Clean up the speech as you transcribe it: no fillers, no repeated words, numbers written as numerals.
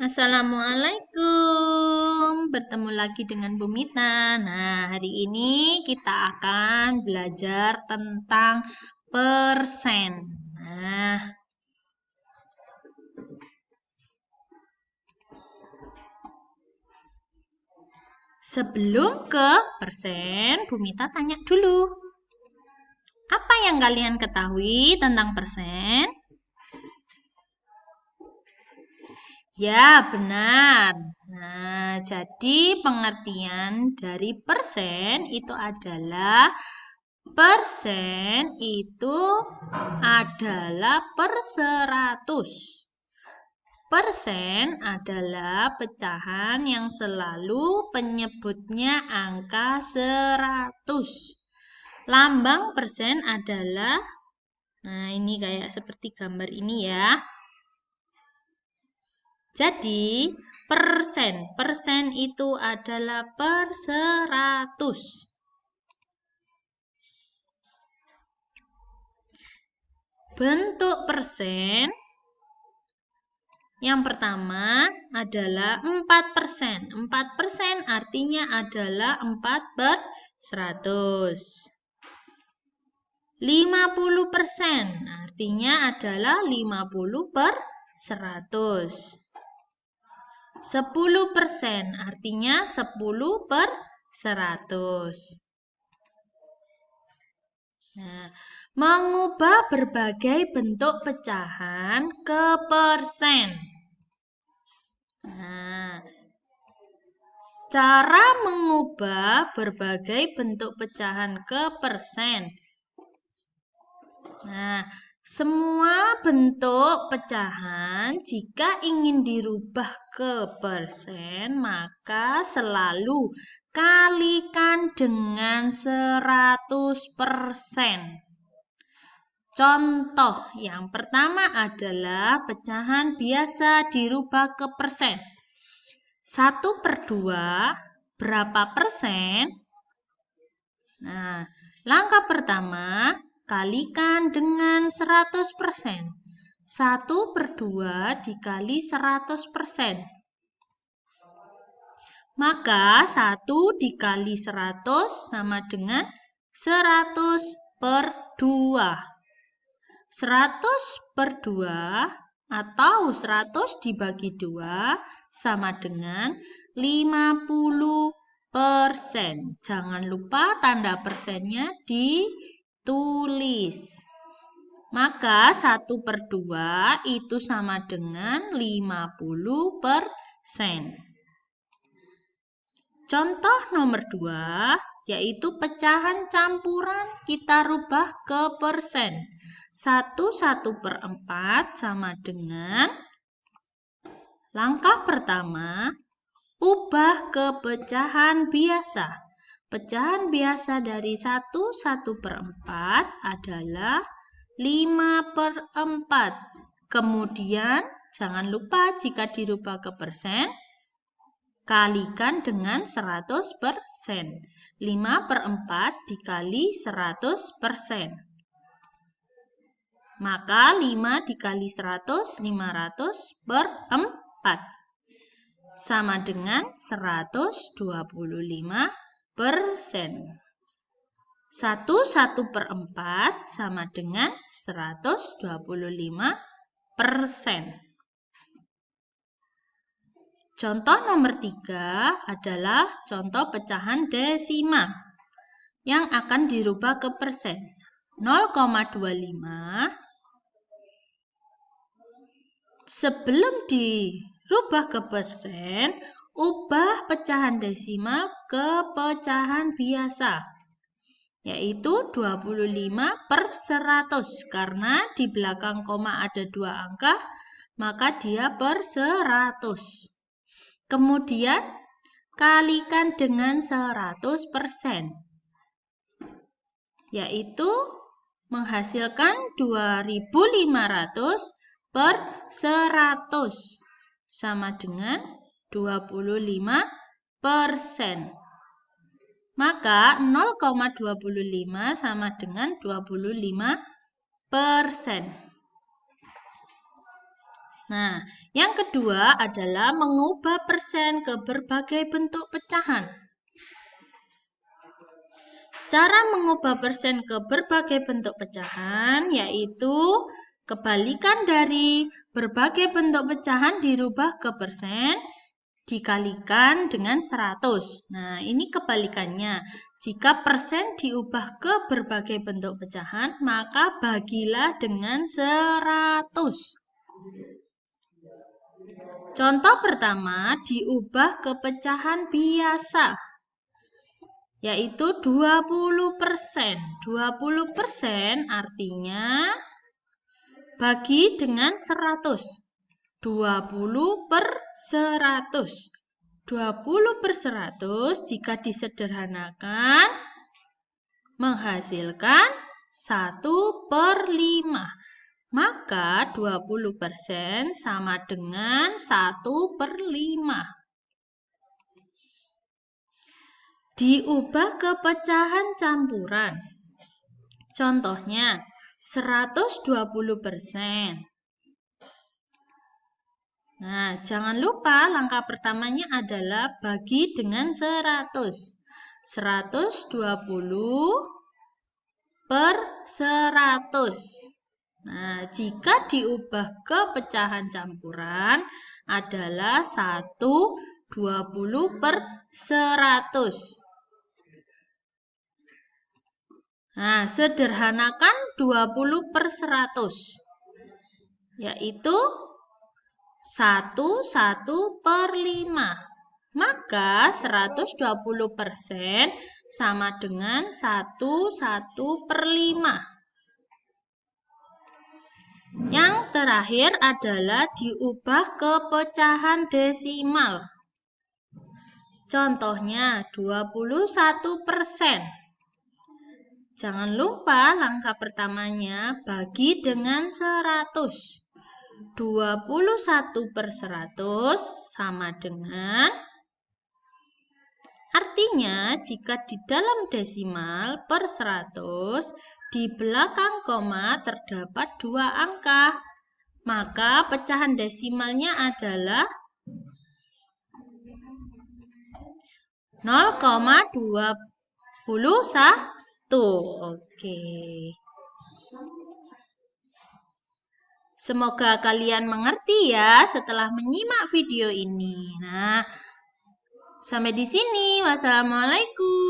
Assalamualaikum, bertemu lagi dengan Bu Mita. Nah, hari ini kita akan belajar tentang persen. Nah, sebelum ke persen, Bu Mita tanya dulu. Apa yang kalian ketahui tentang persen? Ya, benar. Nah, jadi pengertian dari persen itu adalah persen itu adalah per 100. Persen adalah pecahan yang selalu penyebutnya angka 100. Lambang persen adalah, nah ini kayak seperti gambar ini ya. Jadi, persen itu adalah per 100. Bentuk persen yang pertama adalah 4%. 4% artinya adalah 4 per 100. 50% artinya adalah 50 per 100. 10% artinya 10 per 100. Nah, mengubah berbagai bentuk pecahan ke persen. Nah, cara mengubah berbagai bentuk pecahan ke persen. Nah, semua bentuk pecahan jika ingin dirubah ke persen, maka selalu kalikan dengan 100%. Contoh yang pertama adalah pecahan biasa dirubah ke persen. 1/2 berapa persen? Nah, langkah pertama kalikan dengan 100%. 1/2 dikali 100%. Maka 1 dikali 100 sama dengan 100/2. 100/2 atau 100 dibagi 2 sama dengan 50%. Jangan lupa tanda persennya ditulis. Maka 1/2 itu sama dengan 50%. Contoh nomor 2, yaitu pecahan campuran kita rubah ke persen. 1/4 sama dengan, langkah pertama, ubah ke pecahan biasa. Pecahan biasa dari 1/4 adalah 5/4. Kemudian, jangan lupa jika dirubah ke persen, kalikan dengan 100%. 5/4 dikali 100%. Maka 5 dikali 100, 500/4. Sama dengan 125%. 1/4 sama dengan 125%. Contoh nomor 3 adalah contoh pecahan desimal yang akan dirubah ke persen. 0,25 sebelum dirubah ke persen, ubah pecahan desimal ke pecahan biasa, yaitu 25/100. Karena di belakang koma ada 2 angka, maka dia per 100. Kemudian, kalikan dengan 100%, yaitu menghasilkan 2500/100 sama dengan 25%. Maka 0,25 sama dengan 25%. Nah, yang kedua adalah mengubah persen ke berbagai bentuk pecahan. Cara mengubah persen ke berbagai bentuk pecahan yaitu kebalikan dari berbagai bentuk pecahan dirubah ke persen dikalikan dengan 100. Nah, ini kebalikannya. Jika persen diubah ke berbagai bentuk pecahan, maka bagilah dengan 100. Contoh pertama diubah ke pecahan biasa, yaitu 20%. 20% artinya bagi dengan 100. 20 per 100. 20 per 100 jika disederhanakan menghasilkan 1 per 5. Maka 20% sama dengan 1 per 5. Diubah ke pecahan campuran. Contohnya 120%. Nah, jangan lupa langkah pertamanya adalah bagi dengan 100. 120 per 100. Nah, jika diubah ke pecahan campuran adalah 120 per 100. Nah, sederhanakan 20 per 100. Yaitu 1 per 5. Maka 120% sama dengan 1 per 5. Yang terakhir adalah diubah ke pecahan desimal. Contohnya 21%. Jangan lupa langkah pertamanya bagi dengan 100. 21 per 100 sama dengan, artinya jika di dalam desimal per 100 di belakang koma terdapat 2 angka, maka pecahan desimalnya adalah 0,21. Oke. Semoga kalian mengerti ya setelah menyimak video ini. Nah, sampai di sini. Wassalamualaikum.